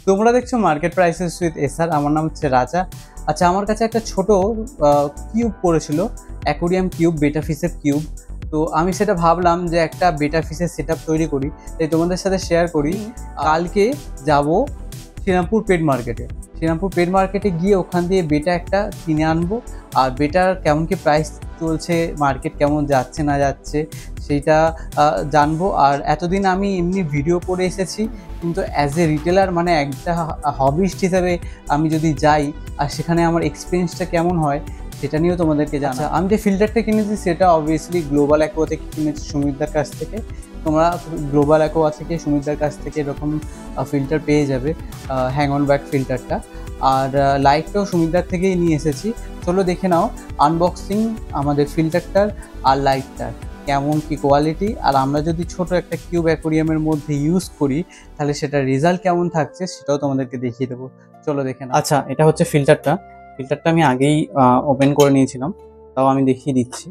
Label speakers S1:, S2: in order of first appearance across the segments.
S1: তোমরা দেখছো market prices with SR. আমার নাম হচ্ছে রাজা। আচ্ছা, আমার কাছে একটা ছোট কিউব পড়েছিল, অ্যাকোরিয়াম কিউব, বেটা ফিশের কিউব। তো আমি সেটা ভাবলাম যে একটা বেটা ফিশের সেট আপ তৈরি করি, তাই তোমাদের সাথে শেয়ার করি। কালকে যাব শ্রীরামপুর পেট মার্কেটে। শ্রীরামপুর পেট মার্কেটে গিয়ে ওখান দিয়ে বেটা একটা কিনে আনবো, আর বেটার কেমন কি প্রাইস চলছে, মার্কেট কেমন যাচ্ছে না যাচ্ছে সেইটা জানবো। আর এতদিন আমি এমনি ভিডিও করে এসেছি, কিন্তু অ্যাজ এ রিটেলার মানে একটা হবিস্ট হিসাবে আমি যদি যাই আর সেখানে আমার এক্সপিরিয়েন্সটা কেমন হয় সেটা নিয়েও তোমাদেরকে জানা। আমি যে ফিল্টারটা কিনেছি সেটা অবভিয়াসলি গ্লোবাল অ্যাকোয়া থেকে কিনেছি, সুমিতদার কাছ থেকে। তোমরা গ্লোবাল অ্যাকোয়া থেকে, সুমিতদার কাছ থেকে এরকম ফিল্টার পেয়ে যাবে, হ্যাং অন ব্যাক ফিল্টারটা। আর লাইটটাও সুমিতদার থেকেই নিয়ে এসেছি। চলো দেখে নাও আনবক্সিং আমাদের ফিল্টারটার আর লাইটটার কেমন কি কোয়ালিটি। আর আমরা যদি ছোট একটা কিউব অ্যাকোরিয়ামের মধ্যে ইউজ করি তাহলে সেটার রেজাল্ট কেমন থাকছে সেটাও তোমাদেরকে দেখিয়ে দেবো। চলো দেখে নাও। আচ্ছা, এটা হচ্ছে ফিল্টারটা আমি আগেই ওপেন করে নিয়েছিলাম, তাও আমি দেখিয়ে দিচ্ছি।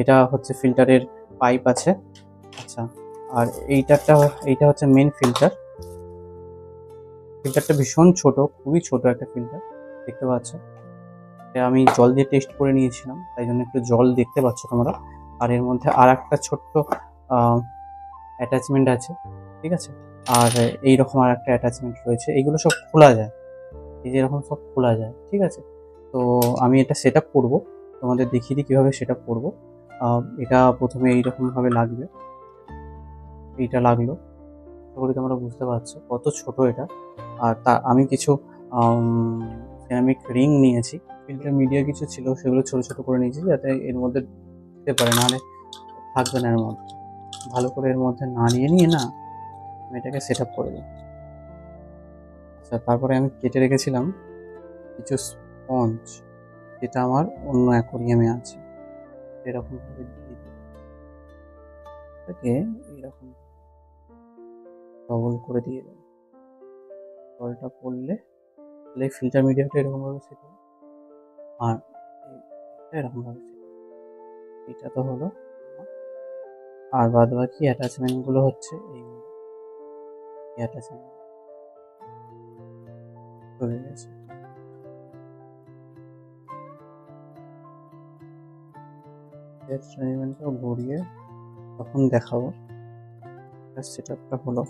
S1: এটা হচ্ছে ফিল্টারের পাইপ আছে। আচ্ছা, আর এইটা হচ্ছে মেন ফিল্টারটা ভীষণ ছোট, খুবই ছোট একটা ফিল্টার, দেখতে পাচ্ছ। আমি জল দিয়ে টেস্ট করে নিয়েছিলাম, তাই জন্য একটু জল দেখতে পাচ্ছ তোমরা। আর এর মধ্যে আর একটা ছোট্ট অ্যাটাচমেন্ট আছে, ঠিক আছে। আর এইরকম আর একটা অ্যাটাচমেন্ট রয়েছে, এইগুলো সব খোলা যায়, এই যে এরকম সব খোলা যায়, ঠিক আছে। তো আমি এটা সেট আপ করবো, তোমাদের দেখিয়ে দিই কীভাবে সেট আপ করবো। এটা প্রথমে এইরকমভাবে লাগবে, এইটা লাগলো, তারপরে তোমরা বুঝতে পারছো কত ছোট এটা। আর আমি কিছু সিরামিক রিং নিয়েছি, ফিল্টার মিডিয়া কিছু ছিল সেগুলো ছোট ছোট করে নিয়েছি যাতে এর মধ্যে দিতে পারে, নাহলে থাকবে না এর মধ্যে। ভালো করে এর মধ্যে নাড়িয়ে নিয়ে না আমি এটাকে সেট আপ করে দিই। আচ্ছা, তারপরে আমি কেটে রেখেছিলাম কিছু স্পঞ্জ, যেটা আমার অন্য অ্যাকোরিয়ামে আছে। এরকমভাবে দিয়ে এটাকে এইরকম ডবল করে দিয়ে দেবো। জলটা পড়লে তাহলে ফিল্টার মিডিয়াটা এরকমভাবে সেট হবে, আর এরকমভাবে সেট হবে। এটা তো হলো। আর বাদ বাকি অ্যাটাচমেন্টগুলো হচ্ছে এইগুলো, অ্যাটাচমেন্ট চলে গেছে। অ্যাটাচমেন্টটা ঘুরিয়ে তখন দেখাবো সেট আপটা হলো।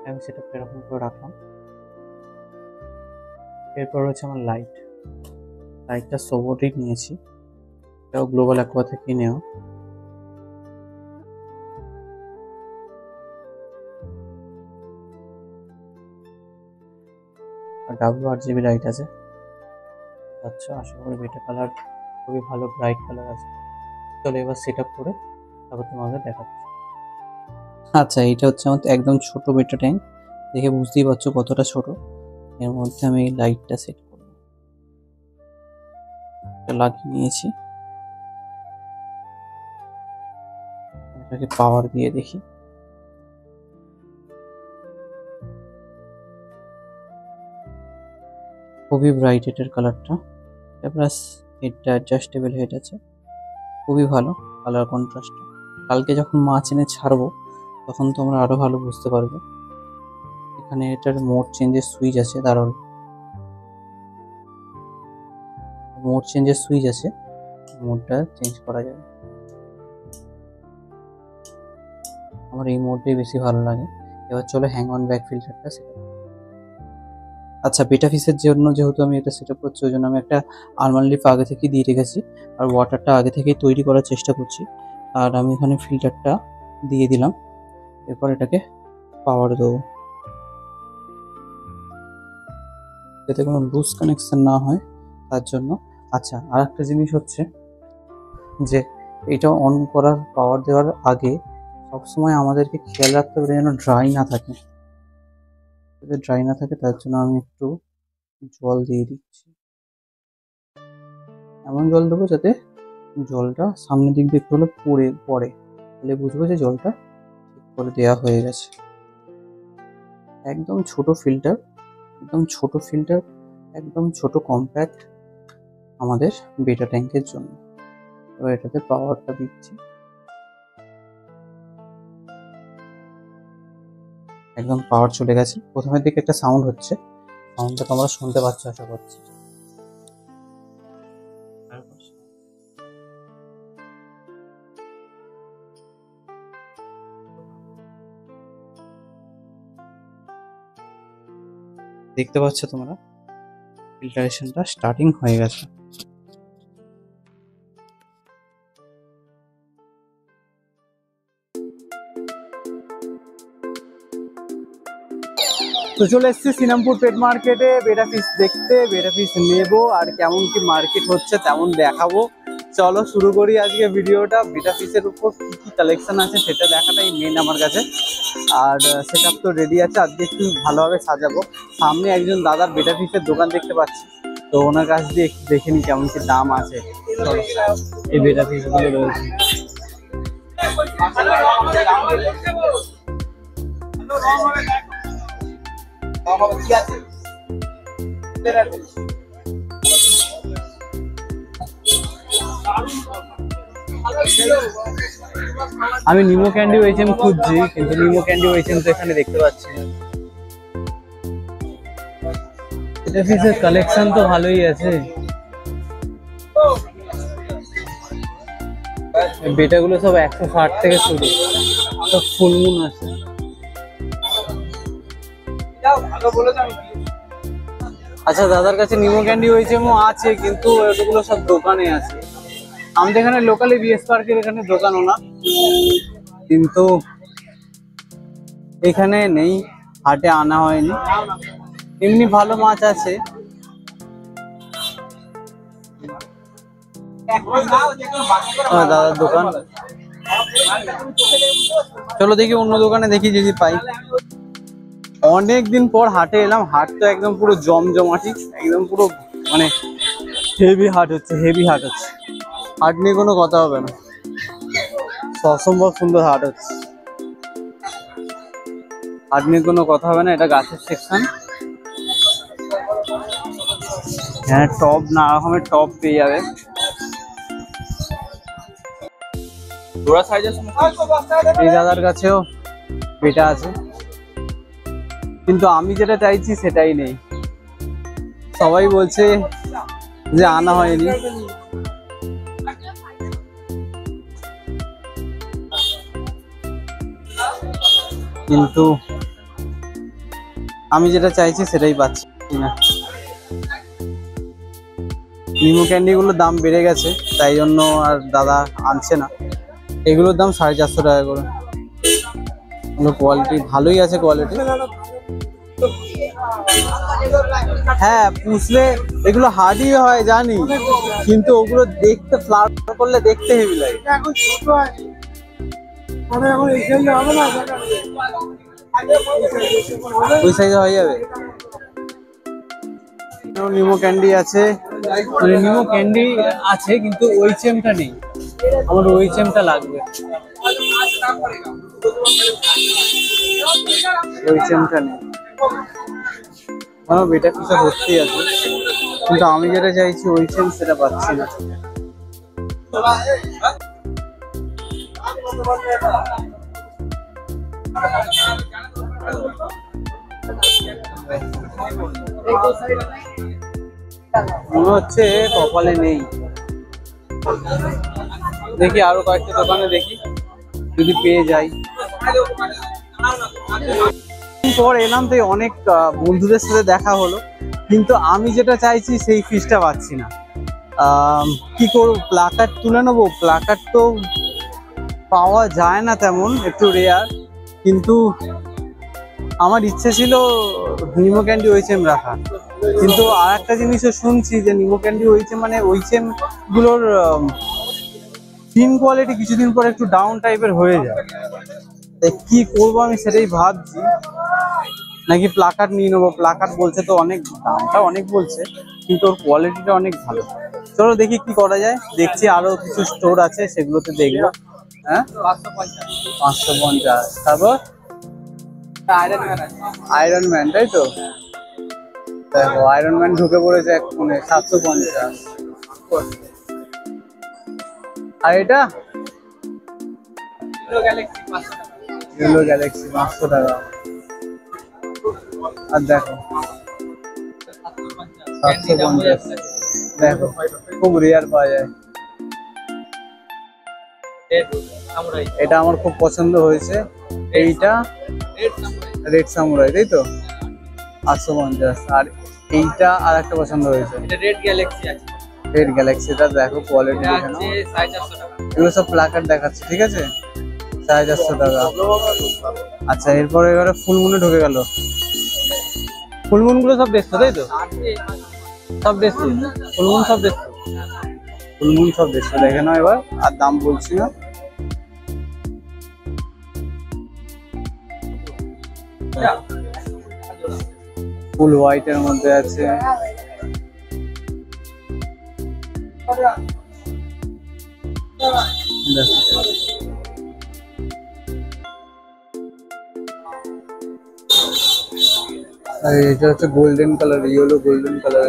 S1: আমি সেট আপটা এরকম করে রাখলাম। এরপর হচ্ছে আমার লাইটটা সোবোটিক নিয়েছি, এটাও গ্লোবাল অ্যাকোয়া থেকে নেওয়া। আর WRGB লাইট আছে, আচ্ছা আশা করি বেটা কালার খুবই ভালো ব্রাইট কালার আছে। চলো এবার সেট আপ করে তারপর তোমাদের দেখাচ্ছি। আচ্ছা, এইটা হচ্ছে আমার একদম ছোট বেটা ট্যাঙ্ক, দেখে বুঝতেই পারছো কতটা ছোট। এর মধ্যে আমি এই লাইটটা সেট করব, লাগিয়ে নিয়েছি। এটাকে পাওয়ার দিয়ে দেখি। খুবই ব্রাইট এটার কালারটা, প্লাস হেডটা অ্যাডজাস্টেবল হেড আছে, খুবই ভালো কালার কন্ট্রাস্টটা। কালকে যখন মাছ এনে ছাড়বো তখন তোমরা আরো ভালো বুঝতে পারবে। এখানে এটার মোড চেঞ্জের সুইচ আছে, দাঁড়াও, মোড চেঞ্জের সুইচ আছে, মোডটা চেঞ্জ করা যাবে। আমার এই মোডটাই বেশি ভালো লাগে। এবার চলো হ্যাং অন ব্যাক ফিল্টারটা সেট আপ। আচ্ছা, বেটা ফিশের জন্য যেহেতু আমি এটা সেট আপ করছি, ওই জন্য আমি একটা আলমন্ড লিফ আগে থেকেই দিয়ে রেখেছি, আর ওয়াটারটা আগে থেকেই তৈরি করার চেষ্টা করছি। আর আমি এখানে ফিল্টারটা দিয়ে দিলাম, এরপর এটাকে পাওয়ার দেবো যাতে কোনো লুজ কানেকশন না হয় তার জন্য। আচ্ছা, আর একটা জিনিস হচ্ছে যে এটা অন করার, পাওয়ার দেওয়ার আগে সবসময় আমাদেরকে খেয়াল রাখতে হবে যেন ড্রাই না থাকে। যদি ড্রাই না থাকে তার জন্য আমি একটু জল দিয়ে দিচ্ছি। এমন জল দেবো যাতে জলটা সামনের দিক দিয়ে একটু হলে পড়ে, তাহলে বুঝবো যে জলটা ঠিক করে দেওয়া হয়ে গেছে। একদম ছোট ফিল্টার, একদম ছোট কম্প্যাক্ট আমাদের বেটা ট্যাঙ্কের জন্য। এবার এটাতে পাওয়ারটা দিচ্ছি। একদম পাওয়ার চলে গেছে। প্রথমের দিকে একটা সাউন্ড হচ্ছে, সাউন্ডটা তোমরা শুনতে পাচ্ছ আশা করছি। দেখতে পাচ্ছ তোমরা ফিল্টারেশনটা স্টার্টিং হয়ে গেছে। তো চলে এসেছি শ্রীরামপুর পেট মার্কেটে বেটা ফিস দেখতে, বেটা ফিস নেবো আর কেমন কি মার্কেট হচ্ছে তেমন দেখাবো। চলো শুরু করি আজকে ভিডিওটা। বেটা ফিসের উপর কি কি কালেকশন আছে সেটা দেখাটাই মেন আমার কাছে। আর সেট আপ তো রেডি আছে, আজকে একটু ভালোভাবে সাজাবো। সামনে একজন দাদার বেটা ফিসের দোকান দেখতে পাচ্ছি, তো ওনার কাছ দিয়ে একটু দেখে নি কেমন কি দাম আছে। চলো, এই বেটা ফিসগুলো রয়েছে। আমি নিমো ক্যান্ডি ওয়েচেম খুঁজছি, কিন্তু নিমো ক্যান্ডি ওয়েচেম তো এখানে দেখতে পাচ্ছি না। এটা ফিসের কালেকশন তো ভালোই আছে, বেটাগুলো সব 160 থেকে শুরু, সব ফুলমুন আছে। আচ্ছা, দাদার কাছে নিমো ক্যান্ডি ওয়েচেমও আছে, কিন্তু ওগুলো সব দোকানে আছে। আমাদের এখানে লোকালি বিএস পার্কের এখানে দোকানও না, কিন্তু এখানে নেই, হাটে আনা হয়নি। এমনি ভালো মাছ আছে। দাদার দোকান, চলো দেখি অন্য দোকানে দেখি যদি পাই। অনেকদিন পর হাটে এলাম, হাট তো একদম পুরো জমজমাটি, একদম পুরো মানে হেভি হাট হচ্ছে, হেভি হাট হচ্ছে। হাট নিয়ে কোনো কথা হবে না, অসম্ভব সুন্দর হাট হচ্ছে। হাট নিয়ে কোনো কথা হবে না। এটা গাছের সেকশন, হ্যাঁ টব, নানা রকমের টব পেয়ে যাবে। এই দাদার কাছেও বেটা আছে, কিন্তু আমি যেটা চাইছি সেটাই নেই। সবাই বলছে যে আনা হয়নি, কিন্তু আমি যেটা চাইছি সেটাই পাচ্ছি না। নিমো ক্যান্ডি গুলোর দাম বেড়ে গেছে, তাই জন্য আর দাদা আনছে না। এগুলোর দাম 450 টাকা করে। কোয়ালিটি ভালোই আছে, কোয়ালিটি। হ্যাঁ, পুষলে এগুলো হার্ডই হয় জানি, কিন্তু ওগুলো দেখতে ফ্লাওয়ার করলে দেখতে হেভি লাগে। ওই সাইজে হয়ে যাবে। নিমো ক্যান্ডি আছে, মানে নিমো ক্যান্ডি আছে কিন্তু ওই চেমটা নেই, আমার ওই চেমটা লাগবে। ওই চেমটা নেই, আমার বেটা পিসা ভর্তি আছে, কিন্তু আমি যেটা চাইছি ওই চেম সেটা পাচ্ছি না। মনে হচ্ছে কপালে নেই। দেখি আরো কয়েকটা দোকানে দেখি যদি পেয়ে যাই। পর এলাম তো অনেক বন্ধুদের সাথে দেখা হলো, কিন্তু আমি যেটা চাইছি সেই ফিসটা পাচ্ছি না। কি করব, প্লাকার্ড তুলে নেবো। প্লাকার্ড তো পাওয়া যায় না তেমন, একটু রেয়ার, কিন্তু আমার ইচ্ছে ছিল নিমো ক্যান্ডি ওইচেম রাখা। কিন্তু আর একটা জিনিসও শুনছি যে নিমো ক্যান্ডি ওইচেম মানে ওইচেম গুলোর থিন কোয়ালিটি কিছুদিন পর একটু ডাউন টাইপের হয়ে যায়। তাই কি করবো আমি সেটাই ভাবছি, নাকি প্লাকার্ড নিয়ে নেবো। প্লাকার্ড বলছে তো অনেক, দামটা অনেক বলছে, কিন্তু ওর কোয়ালিটিটা অনেক ভালো। চলো দেখি কি করা যায়। দেখছি আরো কিছু স্টোর আছে, সেগুলোতে দেখবো। হ্যাঁ 550। তারপর আয়রন ম্যান, তাই তো দেখো আয়রন ম্যান ঢুকে পড়েছে এক মানে 750। আর এটা ইয়েলো গ্যালাক্সি 500 টাকা। আর দেখো 750, দেখো খুব রেয়ার পাওয়া যায়। এটা আমার খুব পছন্দ হয়েছে, এইটা রেড সামুরাই, তাই তো 850। আর এইটা আর একটা পছন্দ হয়েছে,
S2: রেড গ্যালাক্সি আছে।
S1: রেড গ্যালাক্সিটা দেখো কোয়ালিটি দেখে নাও। এগুলো সব প্লাকার্ড দেখাচ্ছে, ঠিক আছে, 450 টাকা। আচ্ছা এরপরে এবারে ফুলমুনে ঢুকে গেল। ফুলমুন গুলো সব দেখছো তাই তো? সব দেখছি ফুলমুন, সব দেখছো ফুলমুন, সব দেখছো, দেখে নাও এবার। আর দাম বলছি না। ফুল হোয়াইটের মধ্যে আছে, আর এটা হচ্ছে golden colour, yellow golden colour,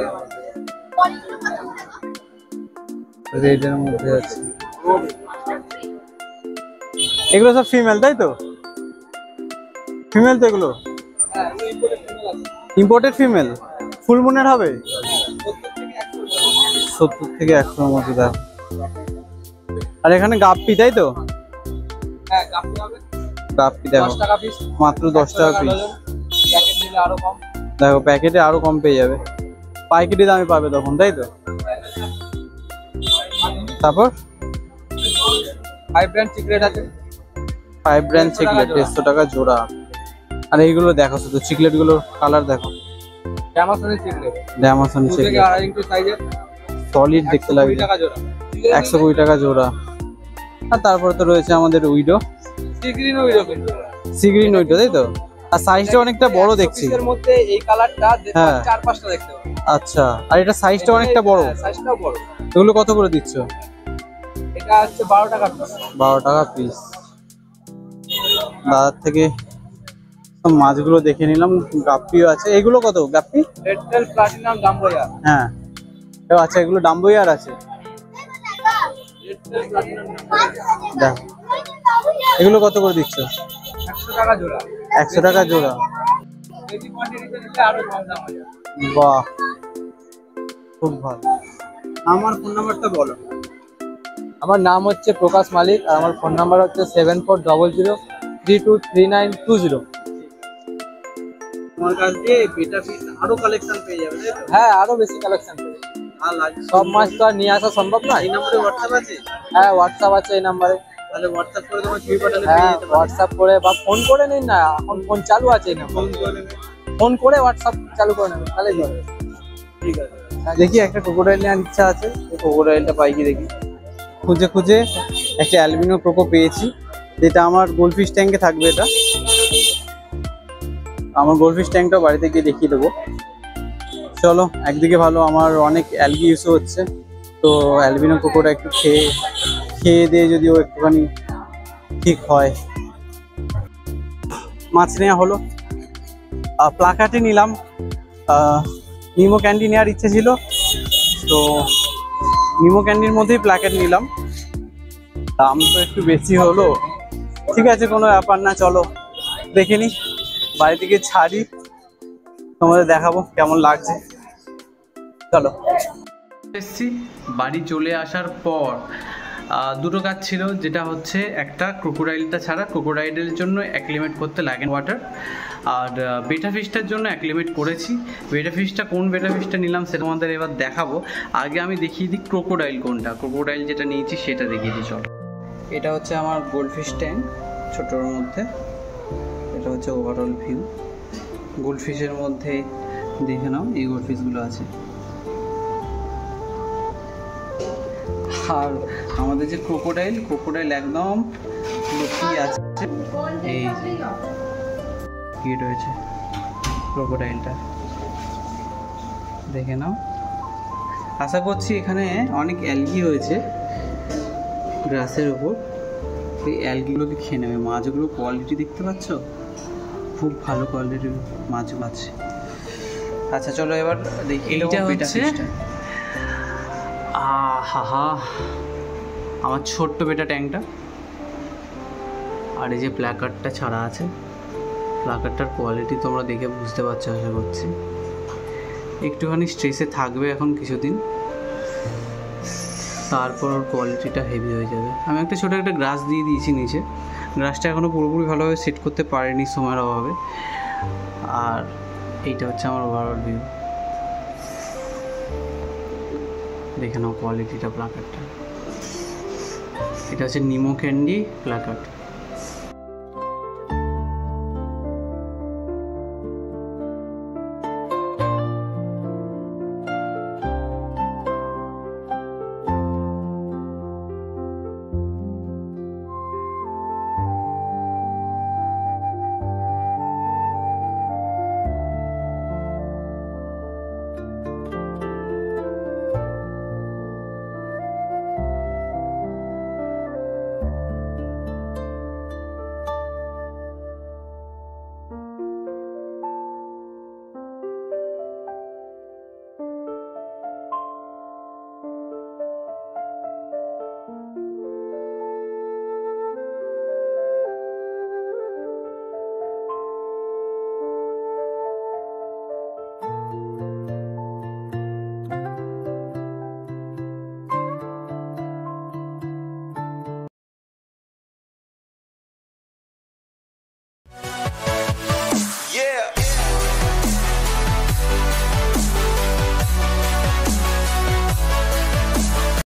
S1: red এর মধ্যে আছে। এগুলো সব ফিমেল তাই তো? ফিমেল তো এগুলো, ইম্পোর্টেড ফিমেল। ফুল মুনের হবে 70 থেকে 100 এর মধ্যে দাম। আর এখানে গাপ্পি তাই তো?
S2: হ্যাঁ গাপ্পি হবে,
S1: গাপ্পি দেখো
S2: 10 টাকা পিস,
S1: মাত্র 10 টাকা পিস।
S2: প্যাকেট নিলে আরো কম,
S1: দেখো প্যাকেটে আরো কম পেয়ে যাবে, পাইকারি দামে পাবে তখন, তাই তো? তারপর
S2: 5 ব্র্যান্ড সিক্রেট আছে,
S1: 5 ব্র্যান্ড চিকলেট 150 টাকা জোড়া। আর এইগুলো দেখো, শুধু চিকলেট গুলোর কালার দেখো,
S2: ড্যামাসনের সিক্রেট,
S1: ড্যামাসন
S2: 2 থেকে
S1: চিকলেট
S2: 2.5 ইঞ্চি সাইজের,
S1: সলিড দেখতে লাগবে,
S2: 120 টাকা জোড়া,
S1: 120 টাকা জোড়া। আর তারপরে তো রয়েছে আমাদের উইডো,
S2: সিগ্রিন উইডো কিন্তু
S1: সিগ্রিন উইডো তাই তো? আর সাইজটা অনেকটা বড় দেখছি।
S2: এর মধ্যে এই কালারটা
S1: হ্যাঁ
S2: 4-5টা দেখতে পাবেন।
S1: আচ্ছা, আর এটা সাইজটা অনেকটা বড়,
S2: সাইজটাও বড়।
S1: এগুলো কত করে দিচ্ছ?
S2: এটা হচ্ছে 12 টাকা পিস,
S1: 12 টাকা পিস। দাদার থেকে সব মাছগুলো দেখে নিলাম, গাপ্পিও আছে। এগুলো কত গাপ্পি?
S2: রেড টেল প্লাটিনাম ডাম্বোয়া,
S1: হ্যাঁ আচ্ছা, এগুলো ডাম্বোয়ার আছে,
S2: রেড টেল প্লাটিনাম
S1: দেখো এগুলো কত করে দিচ্ছ?
S2: 100 টাকা জোড়া,
S1: 100 টাকা জোড়া।
S2: বেশি কোয়ান্টিটিতে নিলে আরো কম দাম হয়ে যাবে।
S1: বাহ, খুব ভালো। আমার ফোন নাম্বারটা বলো।
S2: আমার নাম হচ্ছে প্রকাশ মালিক, আর আমার ফোন নাম্বার হচ্ছে 7400323920।
S1: তোমার কাছ দিয়ে বেটা পিস আরো কালেকশন পেয়ে যাবে, তাই তো?
S2: হ্যাঁ আরো বেশি কালেকশন পেয়ে যাবে।
S1: আর লাগবে
S2: সব মাছ তো আর নিয়ে আসা সম্ভব না।
S1: এই নম্বরে হোয়াটসঅ্যাপ আছে?
S2: হ্যাঁ হোয়াটসঅ্যাপ আছে এই নাম্বারে,
S1: তাহলে হোয়াটসঅ্যাপ করে তোমার ছবি পাঠালে
S2: হ্যাঁ
S1: পেয়ে যেতে পারো।
S2: হোয়াটসঅ্যাপ করে বা ফোন করে নিন না, এখন ফোন চালু আছে এই নাম্বার,
S1: ফোন করে নেবে।
S2: ফোন করে হোয়াটসঅ্যাপ চালু করে নেবেন তাহলেই হবে।
S1: ঠিক আছে, দেখি একটা ক্রোকোডাইল নেওয়ার ইচ্ছা আছে, এই ক্রোকোডাইলটা পাই কি দেখি। খুঁজে খুঁজে একটা অ্যালবিনো ক্রোকো পেয়েছি, যেটা আমার গোল্ডফিশ ট্যাঙ্কে থাকবে। এটা আমার গোল্ডফিশ ট্যাঙ্কটা বাড়িতে গিয়ে দেখিয়ে দেবো। চলো, একদিকে ভালো আমার অনেক অ্যালগি ইস্যু হচ্ছে, তো অ্যালবিনো ক্রোকোটা একটু খেয়ে দিয়ে যদিও একটুখানি ঠিক হয়। মাছ নেওয়া হলো, প্লাকার্টে নিলাম, নিমো ক্যান্ডি নেওয়ার ইচ্ছে ছিল, তো নিমো ক্যান্ডির মধ্যেই প্লাকেট নিলাম। দাম তো একটু বেশি হলো, ঠিক আছে কোনো ব্যাপার না। চলো দেখে নি, বাড়ি থেকে ছাড়ি, তোমাদের দেখাবো কেমন লাগছে। চলো, এসছি। বাড়ি চলে আসার পর দুটো কাজ ছিল, যেটা হচ্ছে একটা ক্রোকোডাইলটা ছাড়া, ক্রোকোডাইলের জন্য অ্যাক্লিমেট করতে লাগে ওয়াটার, আর বেটা ফিশটার জন্য অ্যাক্লিমেট করেছি। বেটা ফিশটা কোন বেটা ফিশটা নিলাম সেটা আমাদের এবার দেখাবো। আগে আমি দেখিয়ে দিই ক্রোকোডাইল কোনটা, ক্রোকোডাইল যেটা নিয়েছি সেটা দেখিয়ে দিই। চলো, এটা হচ্ছে আমার গোল্ডফিশ ট্যাঙ্ক ছোটোর মধ্যে, এটা হচ্ছে ওভারঅল ভিউ। গোল্ডফিশের মধ্যে দেখে নাও, এই গোল্ডফিশগুলো আছে। আর আমাদের যে ক্রোকোডাইল একদম লুকিয়ে আছে, এই কি রয়েছে ক্রোকোডাইলটা দেখে নাও। আশা করছি এখানে অনেক অ্যালগি হয়েছে গ্রাসের ওপর, এই অ্যালগিগুলোকে খেয়ে নেবে। মাছগুলো কোয়ালিটি দেখতে পাচ্ছ, খুব ভালো কোয়ালিটির মাছ আছে। আচ্ছা চলো এবার দেখি, এইটা হচ্ছে আহা আমার ছোট্ট বেটা ট্যাঙ্কটা, আর এই যে প্ল্যাকার্ডটা ছাড়া আছে, প্লাকারটার কোয়ালিটি তোমরা দেখে বুঝতে পারছো আশা করছি। একটুখানি স্ট্রেসে থাকবে এখন কিছুদিন, তারপর ওর কোয়ালিটিটা হেভি হয়ে যাবে। আমি একটা ছোটো একটা গ্রাস দিয়ে দিয়েছি নিচে, গ্রাসটা এখনও পুরোপুরি ভালোভাবে সেট করতে পারিনি সময়ের অভাবে। আর এইটা হচ্ছে আমার ওভারঅল ভিউ, দেখে নাও কোয়ালিটিটা প্লাকারটা। এটা হচ্ছে নিমো ক্যান্ডি প্লাকার।